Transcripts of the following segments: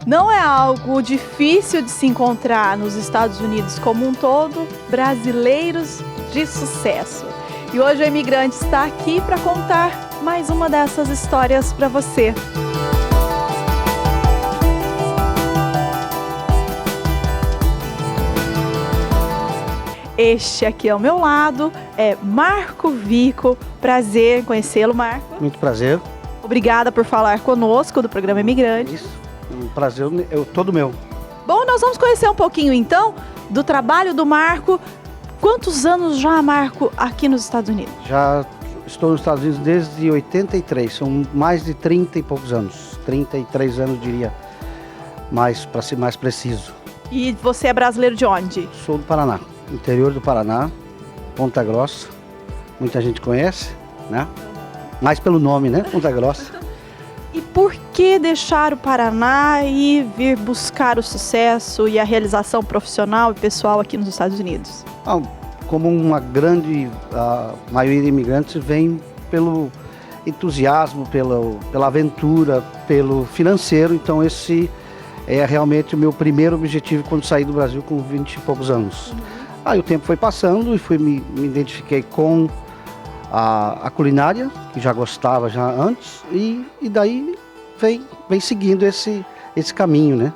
Não é algo difícil de se encontrar nos Estados Unidos como um todo, brasileiros de sucesso. E hoje o Imigrante está aqui para contar mais uma dessas histórias para você. Este aqui ao meu lado é Marco Vico. Prazer em conhecê-lo, Marco. Muito prazer. Obrigada por falar conosco do programa Imigrante. Isso, um prazer todo meu. Bom, nós vamos conhecer um pouquinho então do trabalho do Marco. Quantos anos já, Marco, aqui nos Estados Unidos? Já estou nos Estados Unidos desde 83, são mais de 30 e poucos anos. 33 anos, diria, para ser mais preciso. E você é brasileiro de onde? Sou do Paraná, interior do Paraná, Ponta Grossa. Muita gente conhece, né? Mais pelo nome, né? Ponta Grossa. E por que deixar o Paraná e vir buscar o sucesso e a realização profissional e pessoal aqui nos Estados Unidos? Como uma grande maioria de imigrantes vem pelo entusiasmo, pela aventura, pelo financeiro. Então esse é realmente o meu primeiro objetivo quando saí do Brasil com 20 e poucos anos. Aí o tempo foi passando e me identifiquei com a culinária, que já gostava já antes, e daí vem seguindo esse caminho, né?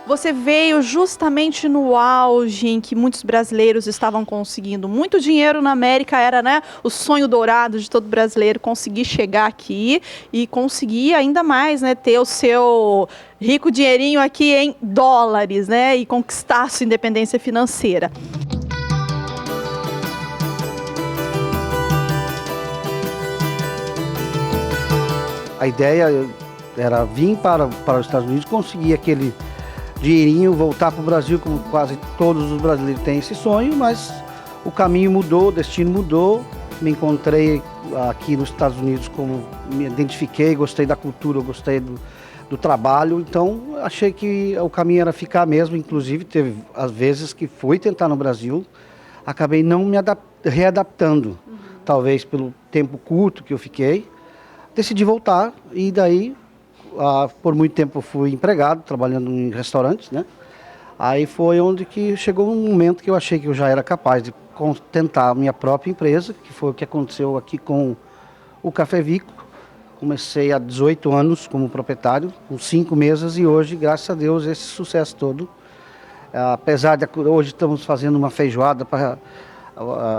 Você veio justamente no auge em que muitos brasileiros estavam conseguindo muito dinheiro na América, era, né, o sonho dourado de todo brasileiro conseguir chegar aqui e conseguir ainda mais, né, ter o seu rico dinheirinho aqui em dólares, né, e conquistar a sua independência financeira. A ideia era vir para os Estados Unidos, conseguir aquele dinheirinho, voltar para o Brasil, como quase todos os brasileiros têm esse sonho, mas o caminho mudou, o destino mudou. Me encontrei aqui nos Estados Unidos, como me identifiquei, gostei da cultura, gostei do trabalho, então achei que o caminho era ficar mesmo. Inclusive teve às vezes que fui tentar no Brasil, acabei não me readaptando, talvez pelo tempo curto que eu fiquei. Decidi voltar e daí, por muito tempo fui empregado, trabalhando em restaurantes, né? Aí foi onde que chegou um momento que eu achei que eu já era capaz de tentar a minha própria empresa, que foi o que aconteceu aqui com o Café Vico. Comecei há 18 anos como proprietário, com 5 mesas e hoje, graças a Deus, esse sucesso todo. Apesar de hoje estamos fazendo uma feijoada para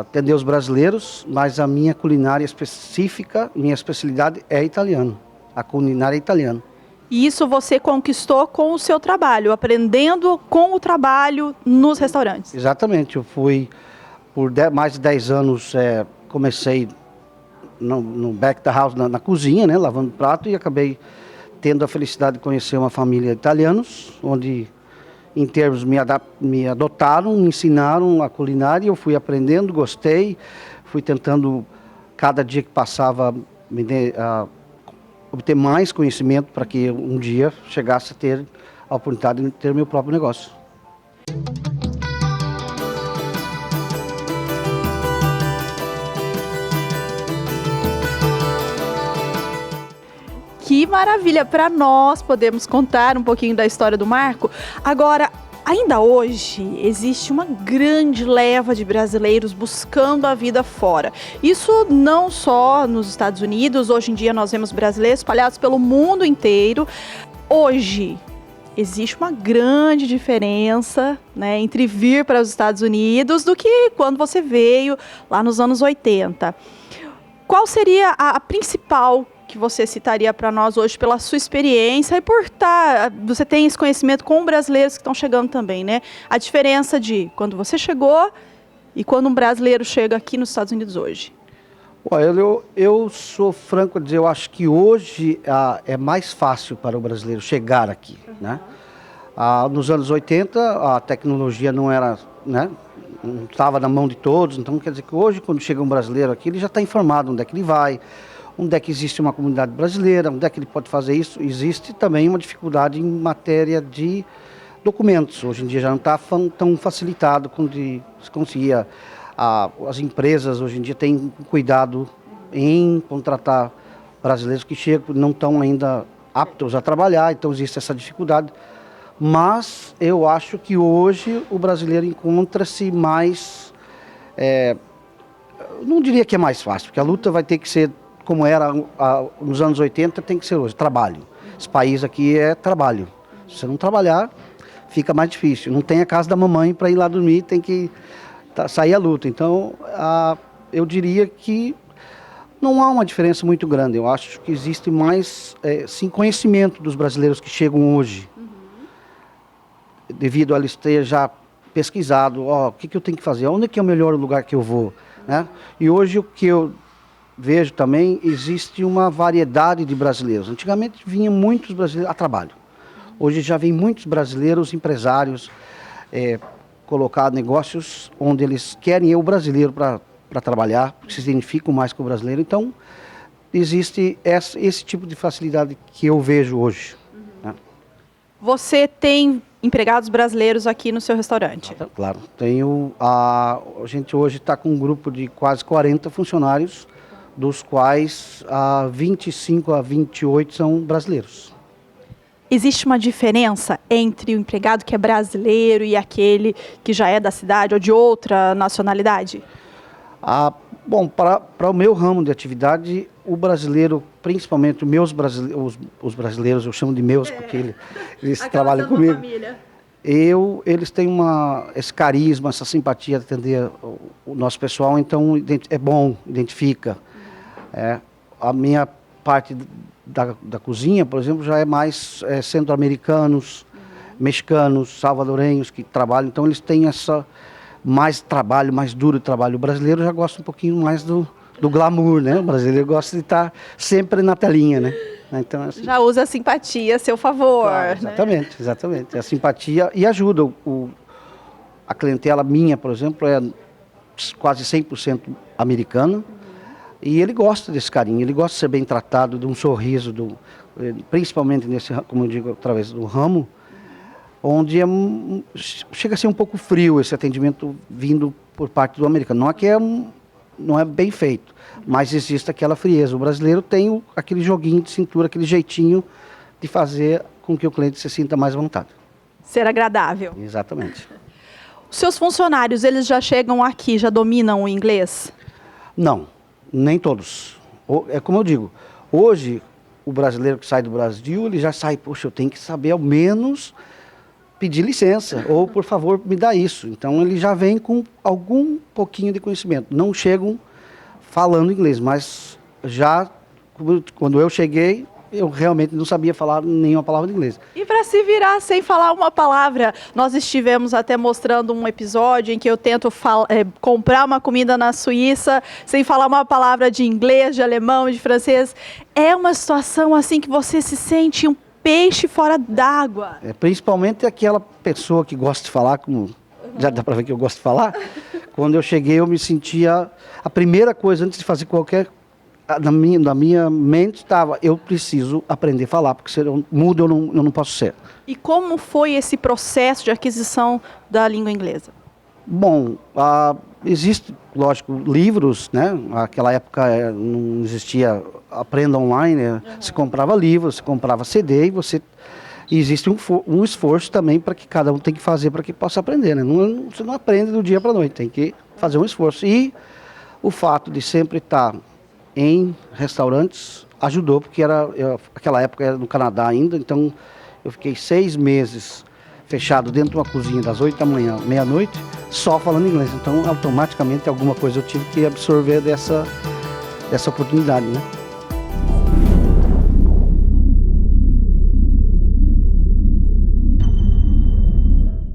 atender os brasileiros, mas a minha culinária específica, minha especialidade é italiano, a culinária italiana. E isso você conquistou com o seu trabalho, aprendendo com o trabalho nos restaurantes? Exatamente, eu fui por mais de 10 anos, comecei no back da house, na cozinha, né, lavando prato, e acabei tendo a felicidade de conhecer uma família de italianos, onde em termos me adotaram, me ensinaram a culinária, eu fui aprendendo, gostei, fui tentando, cada dia que passava, obter mais conhecimento para que um dia chegasse a ter a oportunidade de ter meu próprio negócio. Que maravilha! Para nós podemos contar um pouquinho da história do Marco. Agora, ainda hoje, existe uma grande leva de brasileiros buscando a vida fora. Isso não só nos Estados Unidos, hoje em dia nós vemos brasileiros espalhados pelo mundo inteiro. Hoje, existe uma grande diferença, né, entre vir para os Estados Unidos do que quando você veio lá nos anos 80. Qual seria a principal que você citaria para nós hoje pela sua experiência e por você tem esse conhecimento com brasileiros que estão chegando também, né? A diferença de quando você chegou e quando um brasileiro chega aqui nos Estados Unidos hoje. Eu sou franco a dizer, eu acho que hoje é mais fácil para o brasileiro chegar aqui, né? Nos anos 80 a tecnologia não era, né, não estava na mão de todos, então quer dizer que hoje quando chega um brasileiro aqui ele já está informado onde é que ele vai, onde é que existe uma comunidade brasileira, onde é que ele pode fazer isso. Existe também uma dificuldade em matéria de documentos. Hoje em dia já não está tão facilitado quando se conseguia. As empresas hoje em dia têm cuidado em contratar brasileiros que chegam, não estão ainda aptos a trabalhar, então existe essa dificuldade. Mas eu acho que hoje o brasileiro encontra-se mais, não diria que é mais fácil, porque a luta vai ter que ser como era nos anos 80, tem que ser hoje, trabalho. Esse país aqui é trabalho. Se você não trabalhar, fica mais difícil. Não tem a casa da mamãe para ir lá dormir, tem que sair à luta. Então, eu diria que não há uma diferença muito grande. Eu acho que existe mais, sim, conhecimento dos brasileiros que chegam hoje. Devido a eles terem já pesquisado, o que eu tenho que fazer, onde é que é o melhor lugar que eu vou, né? E hoje o que eu vejo também, existe uma variedade de brasileiros. Antigamente vinham muitos brasileiros a trabalho. Hoje já vem muitos brasileiros empresários colocar negócios onde eles querem o brasileiro para trabalhar, porque se identificam mais com o brasileiro. Então, existe esse tipo de facilidade que eu vejo hoje. Né? Você tem empregados brasileiros aqui no seu restaurante? Claro. A gente hoje está com um grupo de quase 40 funcionários, dos quais 25 a 28 são brasileiros. Existe uma diferença entre o empregado que é brasileiro e aquele que já é da cidade ou de outra nacionalidade? Bom, para o meu ramo de atividade, o brasileiro, principalmente os brasileiros, eu chamo de meus, porque eles trabalham comigo. Eles têm esse carisma, essa simpatia de atender o nosso pessoal, então é bom, identifica. A minha parte da cozinha, por exemplo, já é mais centro-americanos, mexicanos, salvadorenhos que trabalham, então eles têm mais trabalho, mais duro trabalho. O brasileiro já gosta um pouquinho mais do glamour, né? O brasileiro gosta de estar sempre na telinha, né? Então, assim, já usa a simpatia a seu favor. Claro, exatamente, né? Exatamente. A simpatia e ajuda. A clientela minha, por exemplo, é quase 100% americana. E ele gosta desse carinho, ele gosta de ser bem tratado, de um sorriso, principalmente nesse, como eu digo, através do ramo, onde chega a ser um pouco frio esse atendimento vindo por parte do americano. Não é que não é bem feito, mas existe aquela frieza. O brasileiro tem aquele joguinho de cintura, aquele jeitinho de fazer com que o cliente se sinta mais à vontade. Ser agradável. Exatamente. Os seus funcionários, eles já chegam aqui, já dominam o inglês? Não, nem todos. É como eu digo, hoje o brasileiro que sai do Brasil, ele já sai, poxa, eu tenho que saber ao menos pedir licença, ou por favor me dá isso. Então ele já vem com algum pouquinho de conhecimento. Não chegam falando inglês, mas já quando eu cheguei, eu realmente não sabia falar nenhuma palavra de inglês. E para se virar sem falar uma palavra, nós estivemos até mostrando um episódio em que eu tento comprar uma comida na Suíça sem falar uma palavra de inglês, de alemão, de francês. É uma situação assim que você se sente um peixe fora d'água. Principalmente aquela pessoa que gosta de falar, como já dá para ver que eu gosto de falar. Quando eu cheguei, eu me sentia... A primeira coisa, antes de fazer qualquer... Na minha mente estava, eu preciso aprender a falar, porque se eu mudo, eu não posso ser. E como foi esse processo de aquisição da língua inglesa? Bom, existe, lógico, livros, né? Naquela época não existia aprenda online, se comprava livros, se comprava CD e existe um esforço também para que cada um tem que fazer para que possa aprender, né? Você não aprende do dia para a noite, tem que fazer um esforço. E o fato de sempre estar em restaurantes ajudou, porque aquela época era no Canadá ainda, então eu fiquei 6 meses fechado dentro de uma cozinha das 8 da manhã, meia-noite, só falando inglês. Então, automaticamente, alguma coisa eu tive que absorver dessa oportunidade, né?